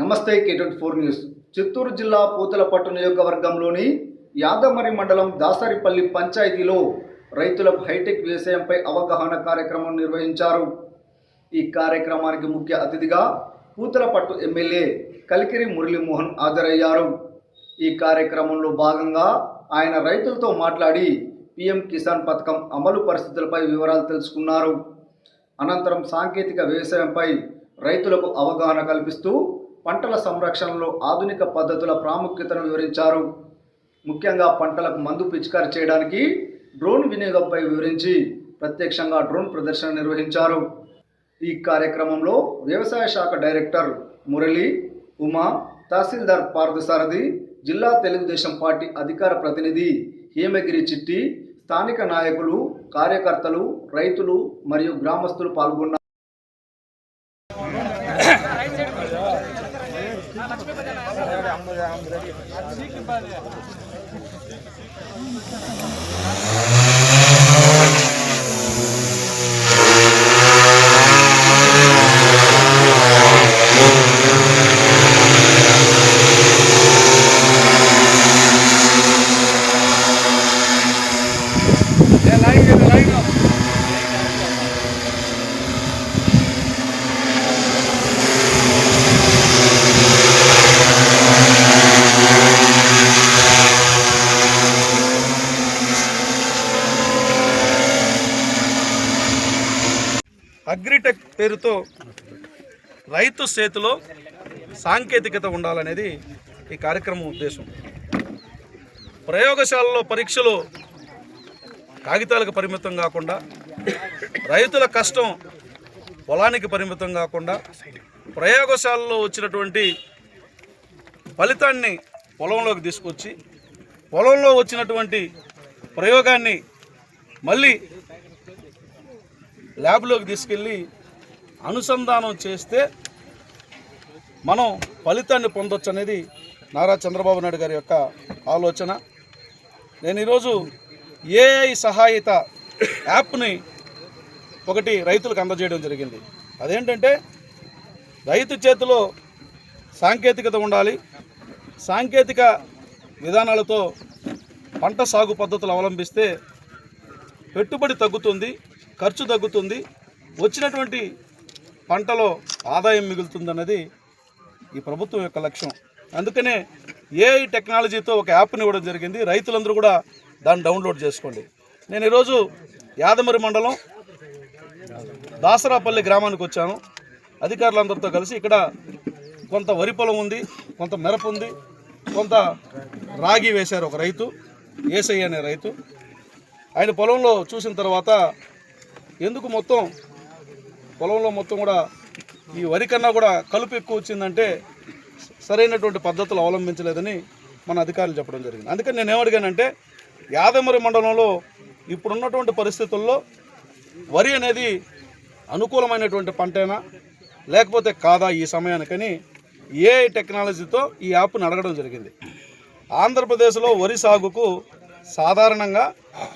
నమస్తే K24 news. Chittoor జిల్లా పూతలపట్టు నియోజకవర్గంలోని యాదమరి మండలం దాసరిపల్లి పంచాయతీలో రైతులకు హైటెక్ వ్యవసాయంపై అవగాహన కార్యక్రమం నిర్వహించారు. ఈ కార్యక్రమానికి ముఖ్య అతిథిగా పూతలపట్టు ఎమ్మెల్యే కలికిరి మురళీమోహన్ హాజరయ్యారు. ఈ కార్యక్రమంలో భాగంగా ఆయన రైతులతో మాట్లాడి PM కిసాన్ పథకం అమలు పరిస్థితులపై వివరాలు తెలుసుకున్నారు. అనంతరం సాంకేతిక వ్యవసాయంపై రైతులకు అవగాహన కల్పిస్తూ పంటల సంరక్షణలో ఆధునిక పద్ధతుల ప్రాముఖ్యతను వివరించారు. ముఖ్యంగా పంటలకు మందు పిచికారీ చేయడానికి డ్రోన్ వినియోగంపై వివరించి ప్రత్యక్షంగా డ్రోన్ ప్రదర్శన నిర్వహించారు. ఈ కార్యక్రమంలో వ్యవసాయ శాఖ డైరెక్టర్ మురళి, ఉమా, తహసీల్దార్ పార్థసారథి, జిల్లా తెలుగుదేశం పార్టీ అధికార ప్రతినిధి హేమగిరి చిట్టి, స్థానిక నాయకులు, కార్యకర్తలు, రైతులు మరియు గ్రామస్తులు పాల్గొన్నారు. అగ్రిటెక్ పేరుతో రైతు చేతిలో సాంకేతికత ఉండాలనేది ఈ కార్యక్రమం ఉద్దేశం. ప్రయోగశాలలో పరీక్షలు కాగితాలకు పరిమితం కాకుండా, రైతుల కష్టం పొలానికి పరిమితం కాకుండా, ప్రయోగశాలలో వచ్చినటువంటి ఫలితాన్ని పొలంలోకి తీసుకొచ్చి, పొలంలో వచ్చినటువంటి ప్రయోగాన్ని మళ్ళీ ల్యాబ్లోకి తీసుకెళ్ళి అనుసంధానం చేస్తే మనం ఫలితాన్ని పొందొచ్చు అనేది నారా చంద్రబాబు నాయుడు గారి యొక్క ఆలోచన. నేను ఈరోజు AI సహాయత యాప్ని ఒకటి రైతులకు అందజేయడం జరిగింది. అదేంటంటే రైతు చేతిలో సాంకేతికత ఉండాలి, సాంకేతిక విధానాలతో పంట సాగు పద్ధతులు అవలంబిస్తే పెట్టుబడి తగ్గుతుంది, ఖర్చు తగ్గుతుంది, వచ్చినటువంటి పంటలో ఆదాయం మిగులుతుందన్నది ఈ ప్రభుత్వం యొక్క లక్ష్యం. అందుకనే AI టెక్నాలజీతో ఒక యాప్ని ఇవ్వడం జరిగింది. రైతులందరూ కూడా దాన్ని డౌన్లోడ్ చేసుకోండి. నేను ఈరోజు యాదమరి మండలం దాసరాపల్లి గ్రామానికి వచ్చాను. అధికారులందరితో కలిసి ఇక్కడ కొంత వరి పొలం ఉంది, కొంత మిరప ఉంది, కొంత రాగి వేశారు ఒక రైతు, ఏసై అనే రైతు. ఆయన పొలంలో చూసిన తర్వాత ఎందుకు పొలంలో మొత్తం కూడా ఈ వరి కన్నా కూడా కలుపు ఎక్కువ వచ్చిందంటే సరైనటువంటి పద్ధతులు అవలంబించలేదని మన అధికారులు చెప్పడం జరిగింది. అందుకని నేను ఏమడిగానంటే, యాదమరి మండలంలో ఇప్పుడున్నటువంటి పరిస్థితుల్లో వరి అనేది అనుకూలమైనటువంటి పంటేనా లేకపోతే కాదా ఈ సమయానికని AI టెక్నాలజీతో ఈ యాప్ని అడగడం జరిగింది. ఆంధ్రప్రదేశ్లో వరి సాగుకు సాధారణంగా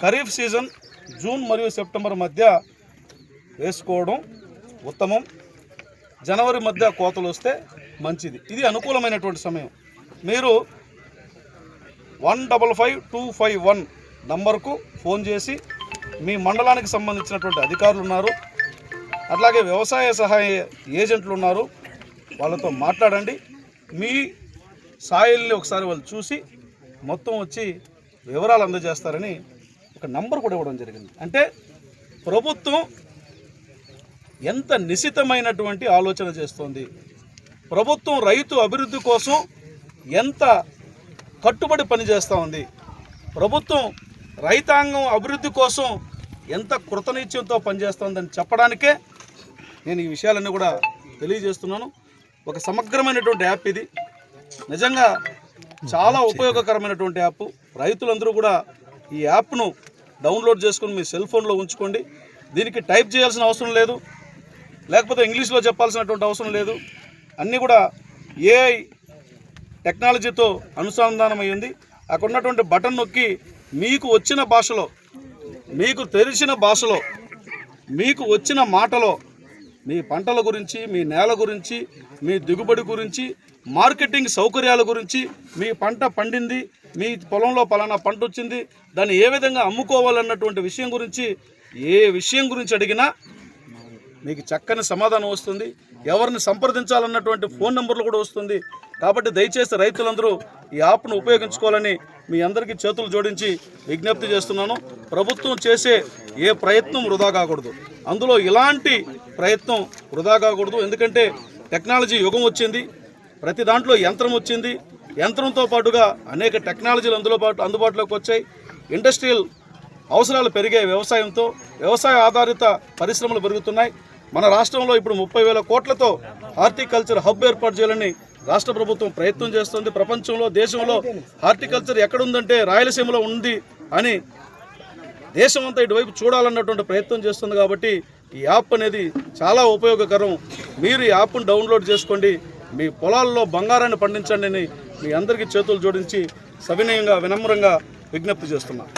ఖరీఫ్ సీజన్ జూన్ మరియు సెప్టెంబర్ మధ్య వేసుకోవడం ఉత్తమం. జనవరి మధ్య కోతలు వస్తే మంచిది. ఇది అనుకూలమైనటువంటి సమయం. మీరు 155251 నంబర్కు ఫోన్ చేసి మీ మండలానికి సంబంధించినటువంటి అధికారులు ఉన్నారు, అట్లాగే వ్యవసాయ సహాయ ఏజెంట్లు ఉన్నారు, వాళ్ళతో మాట్లాడండి. మీ సాయిల్ని ఒకసారి వాళ్ళు చూసి మొత్తం వచ్చి వివరాలు అందజేస్తారని ఒక నంబర్ కూడా ఇవ్వడం జరిగింది. అంటే ప్రభుత్వం ఎంత నిశితమైనటువంటి ఆలోచన చేస్తోంది, ప్రభుత్వం రైతు అభివృద్ధి కోసం ఎంత కట్టుబడి పనిచేస్తూ ఉంది, ప్రభుత్వం రైతాంగం అభివృద్ధి కోసం ఎంత కృతనిశ్చయంతో పనిచేస్తోందని చెప్పడానికే నేను ఈ విషయాలన్నీ కూడా తెలియజేస్తున్నాను. ఒక సమగ్రమైనటువంటి యాప్ ఇది, నిజంగా చాలా ఉపయోగకరమైనటువంటి యాప్. రైతులందరూ కూడా ఈ యాప్ను డౌన్లోడ్ చేసుకుని మీ సెల్ ఫోన్లో ఉంచుకోండి. దీనికి టైప్ చేయాల్సిన అవసరం లేదు, లేకపోతే ఇంగ్లీష్లో చెప్పాల్సినటువంటి అవసరం లేదు. అన్నీ కూడా AI టెక్నాలజీతో అనుసంధానమైంది. అక్కడ ఉన్నటువంటి బటన్ నొక్కి మీకు వచ్చిన భాషలో, మీకు తెలిసిన భాషలో, మీకు వచ్చిన మాటలో మీ పంటల గురించి, మీ నేల గురించి, మీ దిగుబడి గురించి, మార్కెటింగ్ సౌకర్యాల గురించి, మీ పంట పండింది, మీ పొలంలో పలానా పంట వచ్చింది, దాన్ని ఏ విధంగా అమ్ముకోవాలన్నటువంటి విషయం గురించి ఏ విషయం గురించి అడిగినా మీకు చక్కని సమాధానం వస్తుంది. ఎవరిని సంప్రదించాలన్నటువంటి ఫోన్ నెంబర్లు కూడా వస్తుంది. కాబట్టి దయచేసి రైతులందరూ ఈ యాప్ను ఉపయోగించుకోవాలని మీ అందరికీ చేతులు జోడించి విజ్ఞప్తి చేస్తున్నాను. ప్రభుత్వం చేసే ఏ ప్రయత్నం వృధా కాకూడదు, అందులో ఇలాంటి ప్రయత్నం వృధా కాకూడదు. ఎందుకంటే టెక్నాలజీ యుగం వచ్చింది, ప్రతి దాంట్లో యంత్రం వచ్చింది, యంత్రంతో పాటుగా అనేక టెక్నాలజీలు అందుబాటులోకి వచ్చాయి. ఇండస్ట్రియల్ అవసరాలు పెరిగే వ్యవసాయంతో, వ్యవసాయ ఆధారిత పరిశ్రమలు పెరుగుతున్నాయి. మన రాష్ట్రంలో ఇప్పుడు 30,000 కోట్లతో హార్టికల్చర్ హబ్ ఏర్పాటు చేయాలని రాష్ట్ర ప్రభుత్వం ప్రయత్నం చేస్తుంది. ప్రపంచంలో, దేశంలో హార్టికల్చర్ ఎక్కడుందంటే రాయలసీమలో ఉంది అని దేశమంతా ఇటువైపు చూడాలన్నటువంటి ప్రయత్నం చేస్తుంది. కాబట్టి ఈ యాప్ అనేది చాలా ఉపయోగకరం. మీరు ఈ యాప్ను డౌన్లోడ్ చేసుకోండి, మీ పొలాల్లో బంగారాన్ని పండించండి అని మీ అందరికీ చేతులు జోడించి సవినయంగా, వినమ్రంగా విజ్ఞప్తి చేస్తున్నాను.